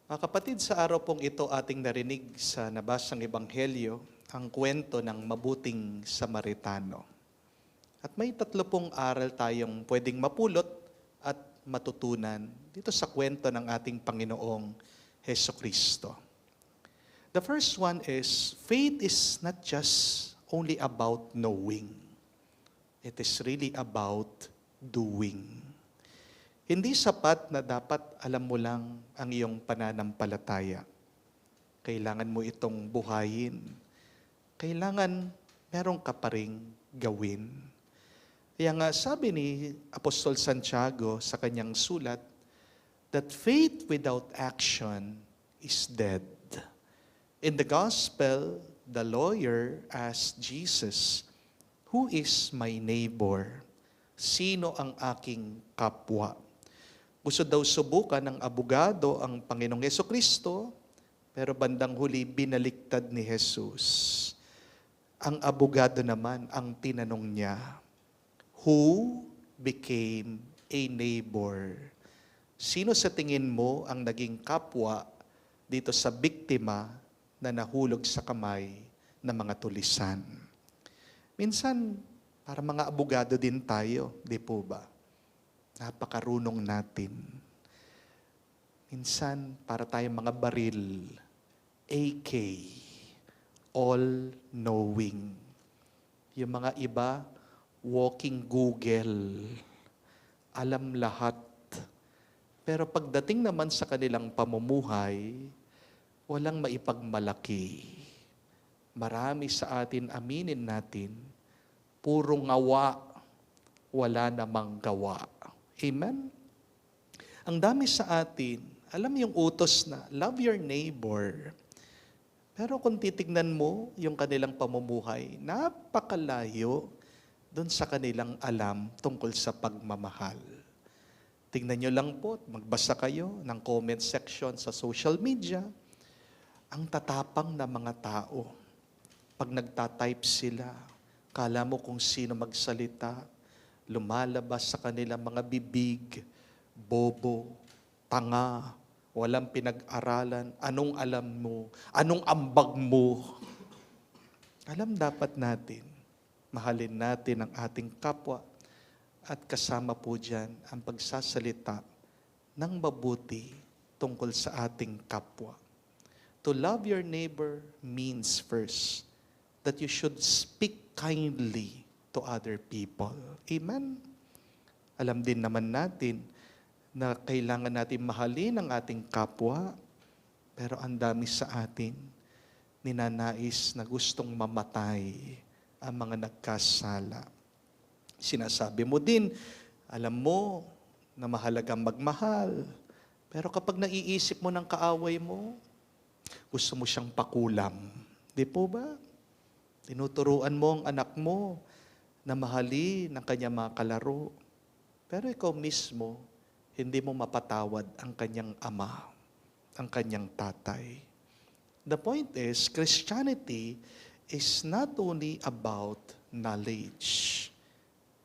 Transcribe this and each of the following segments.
Mga kapatid, sa araw pong ito ating narinig sa nabasang ebanghelyo ang kwento ng mabuting Samaritano. At may tatlo pong aral tayong pwedeng mapulot at matutunan dito sa kwento ng ating Panginoong Heso Kristo. The first one is, faith is not just only about knowing. It is really about doing. Hindi sapat na dapat alam mo lang ang iyong pananampalataya. Kailangan mo itong buhayin. Kailangan meron ka pa ring gawin. Kaya nga sabi ni Apostol Santiago sa kanyang sulat, that faith without action is dead. In the gospel, the lawyer asked Jesus, "Who is my neighbor?" Sino ang aking kapwa? Gusto daw subukan ng abogado ang Panginoong Hesukristo, pero bandang huli binaliktad ni Jesus. Ang abogado naman ang tinanong niya, who became a neighbor? Sino sa tingin mo ang naging kapwa dito sa biktima na nahulog sa kamay ng mga tulisan? Minsan, para mga abogado din tayo, di po ba? Napakarunong natin. Minsan, para tayong mga baril, AK, all-knowing. Yung mga iba, walking Google, alam lahat. Pero pagdating naman sa kanilang pamumuhay, walang maipagmalaki. Marami sa atin, aminin natin, puro ngawa, wala namang gawa. Amen? Ang dami sa atin, alam yung utos na, love your neighbor. Pero kung titignan mo yung kanilang pamumuhay, napakalayo doon sa kanilang alam tungkol sa pagmamahal. Tingnan nyo lang po, magbasa kayo ng comment section sa social media, ang tatapang na mga tao. Pag nagtatype sila, kala mo kung sino magsalita, lumalabas sa kanilang mga bibig, bobo, tanga, walang pinag-aralan, anong alam mo, anong ambag mo. Alam dapat natin, mahalin natin ang ating kapwa at kasama po dyan ang pagsasalita ng mabuti tungkol sa ating kapwa. To love your neighbor means first that you should speak kindly to other people. Amen? Alam din naman natin na kailangan natin mahalin ang ating kapwa, pero ang dami sa atin ninanais na gustong mamatay ang mga nagkasala. Sinasabi mo din, alam mo na mahalagang magmahal, pero kapag naiisip mo ng kaaway mo, gusto mo siyang pakulam. Di po ba? Tinuturuan mo ang anak mo na mahalin ang kanyang mga kalaro. Pero ikaw mismo, hindi mo mapatawad ang kanyang ama, ang kanyang tatay. The point is, Christianity is not only about knowledge.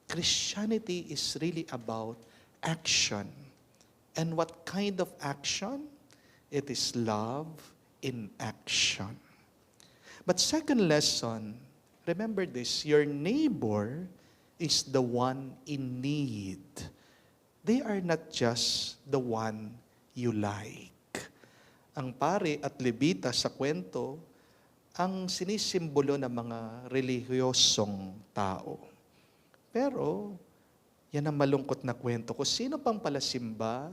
Christianity is really about action. And what kind of action? It is love in action. But second lesson, remember this, your neighbor is the one in need. They are not just the one you like. Ang pare at levita sa kwento, ang sinisimbolo ng mga relihiyosong tao. Pero, yan ang malungkot na kwento. Kung sino pang palasimba,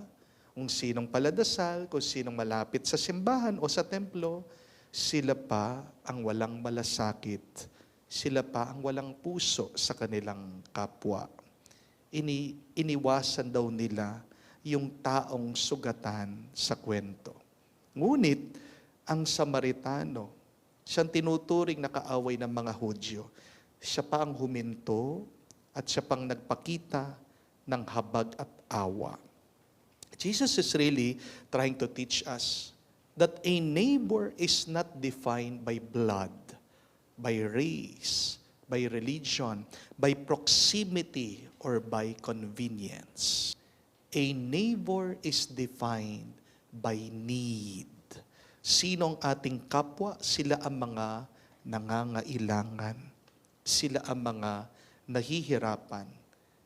kung sinong paladasal, kung sinong malapit sa simbahan o sa templo, sila pa ang walang malasakit. Sila pa ang walang puso sa kanilang kapwa. Iniwasan daw nila yung taong sugatan sa kwento. Ngunit, ang Samaritano, siyang tinuturing na kaaway ng mga Hudyo, siya pa ang huminto at siya pang nagpakita ng habag at awa. Jesus is really trying to teach us that a neighbor is not defined by blood, by race, by religion, by proximity, or by convenience. A neighbor is defined by need. Sino ang ating kapwa? Sila ang mga nangangailangan. Sila ang mga nahihirapan.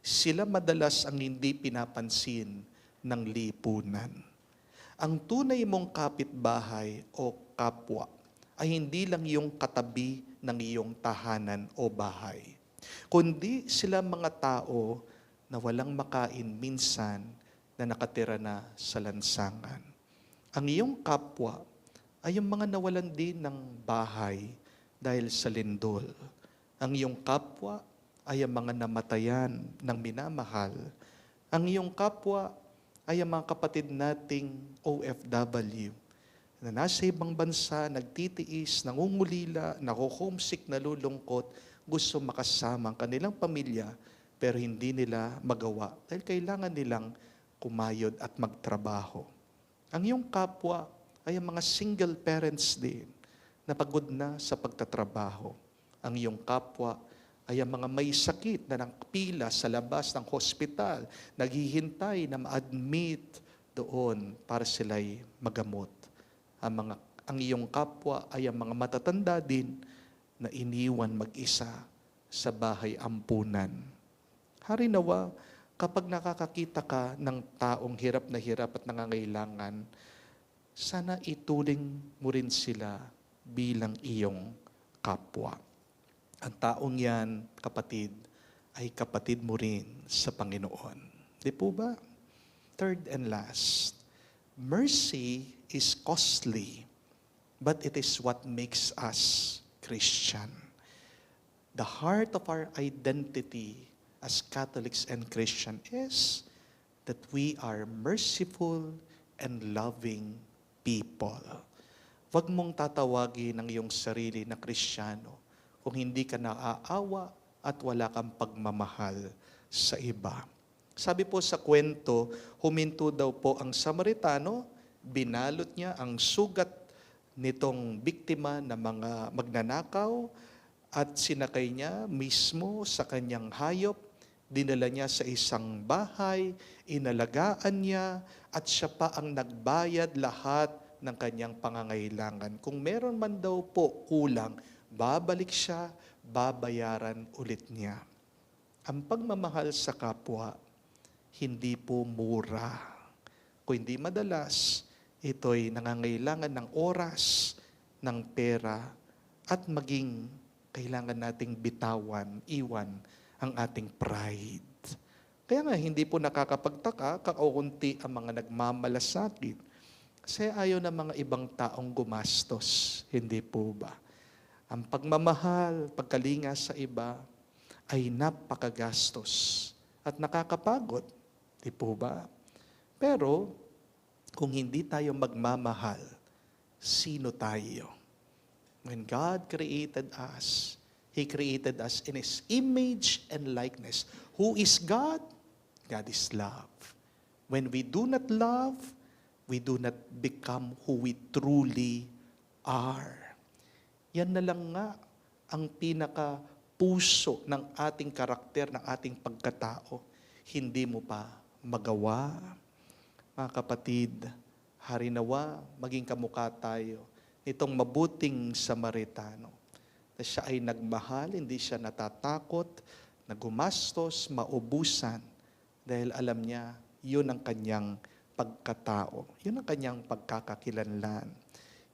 Sila madalas ang hindi pinapansin ng lipunan. Ang tunay mong kapitbahay o kapwa ay hindi lang yung katabi ng iyong tahanan o bahay, kundi sila mga tao na walang makain minsan na nakatira na sa lansangan. Ang iyong kapwa ay yung mga nawalan din ng bahay dahil sa lindol. Ang iyong kapwa ay ang mga namatayan ng minamahal. Ang iyong kapwa ay ang mga kapatid nating OFW na nasa ibang bansa, nagtitiis, nangungulila, nako-homesick, nalulungkot, gusto makasama ang kanilang pamilya, pero hindi nila magawa dahil kailangan nilang kumayod at magtrabaho. Ang iyong kapwa ay ang mga single parents din na pagod na sa pagtatrabaho. Ang iyong kapwa ay ang mga may sakit na nakapila sa labas ng hospital, naghihintay na ma-admit doon para sila'y magamot. Ang iyong kapwa ay ang mga matatanda din na iniwan mag-isa sa bahay ampunan. Harinawa, kapag nakakakita ka ng taong hirap at nangangailangan, sana ituring mo rin sila bilang iyong kapwa. Ang taong yan, kapatid, ay kapatid mo rin sa Panginoon. Di po ba? Third and last, mercy is costly, but it is what makes us Christian. The heart of our identity as Catholics and Christian is that we are merciful and loving people. Huwag mong tatawagin ang iyong sarili na Kristiyano kung hindi ka naaawa at wala kang pagmamahal sa iba. Sabi po sa kwento, huminto daw po ang Samaritano, binalot niya ang sugat nitong biktima na mga magnanakaw at sinakay niya mismo sa kanyang hayop, dinala niya sa isang bahay, inalagaan niya at siya pa ang nagbayad lahat ng kanyang pangangailangan. Kung meron man daw po kulang, babalik siya, babayaran ulit niya. Ang pagmamahal sa kapwa, hindi po mura. Kung hindi madalas, ito'y nangangailangan ng oras, ng pera, at maging kailangan nating bitawan, iwan ang ating pride. Kaya nga, hindi po nakakapagtaka, kakaunti ang mga nagmamalasakit. Kasi ayaw ng mga ibang taong gumastos. Hindi po ba? Ang pagmamahal, pagkalinga sa iba, ay napakagastos at nakakapagod. Di po ba? Pero, kung hindi tayo magmamahal, sino tayo? When God created us, He created us in His image and likeness. Who is God? God is love. When we do not love, we do not become who we truly are. Yan na lang nga ang pinaka-puso ng ating karakter, ng ating pagkatao. Hindi mo pa magawa. Mga kapatid, harinawa, maging kamukha tayo nitong mabuting Samaritano. Na siya ay nagmahal, hindi siya natatakot, na gumastos, maubusan, dahil alam niya, yun ang kanyang pagkatao. Yun ang kanyang pagkakakilanlan.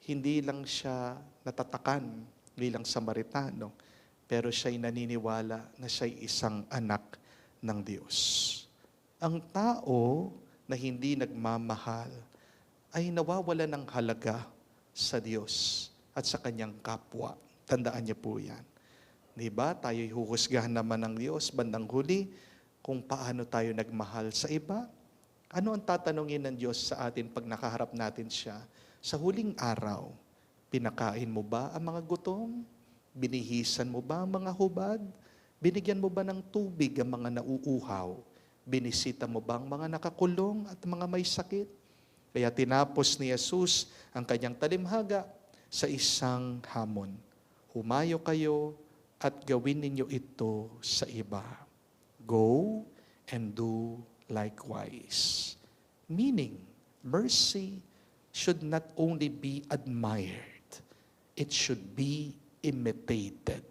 Hindi lang siya natatakan bilang Samaritano, pero siya'y naniniwala na siya'y isang anak ng Diyos. Ang tao na hindi nagmamahal ay nawawala ng halaga sa Diyos at sa kanyang kapwa. Tandaan niyo po yan. Diba? Tayo'y huhusgahan naman ng Diyos bandang huli kung paano tayo nagmahal sa iba. Ano ang tatanungin ng Diyos sa atin pag nakaharap natin siya? Sa huling araw, pinakain mo ba ang mga gutom? Binihisan mo ba ang mga hubad? Binigyan mo ba ng tubig ang mga nauuhaw? Binisita mo ba ang mga nakakulong at mga may sakit? Kaya tinapos ni Jesus ang kanyang talimhaga sa isang hamon. Humayo kayo at gawin ninyo ito sa iba. Go and do likewise. Meaning, mercy should not only be admired, it should be imitated.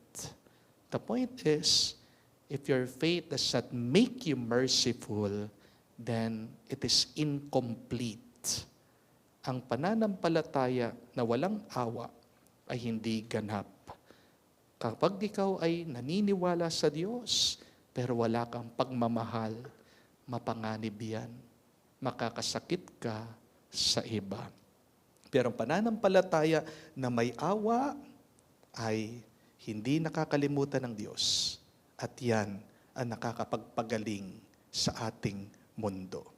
The point is, if your faith does not make you merciful, then it is incomplete. Ang pananampalataya na walang awa ay hindi ganap. Kapag ikaw ay naniniwala sa Diyos, pero wala kang pagmamahal, mapanganib yan. Makakasakit ka sa iba. Pero ang pananampalataya na may awa ay hindi nakakalimutan ng Diyos. At yan ang nakakapagpagaling sa ating mundo.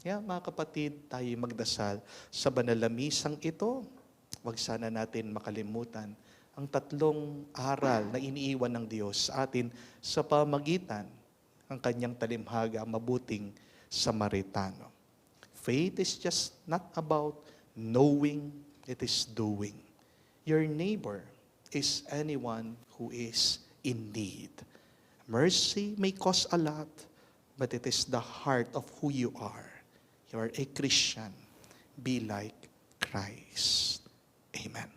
Kaya mga kapatid, tayo magdasal sa banal na misang ito. Huwag sana natin makalimutan ang tatlong aral na iniiwan ng Diyos sa atin sa pamagitan ng kanyang talimhaga, mabuting Samaritano. Faith is just not about knowing, it is doing. Your neighbor is anyone who is in need. Mercy may cost a lot, but it is the heart of who you are. You are a Christian. Be like Christ. Amen.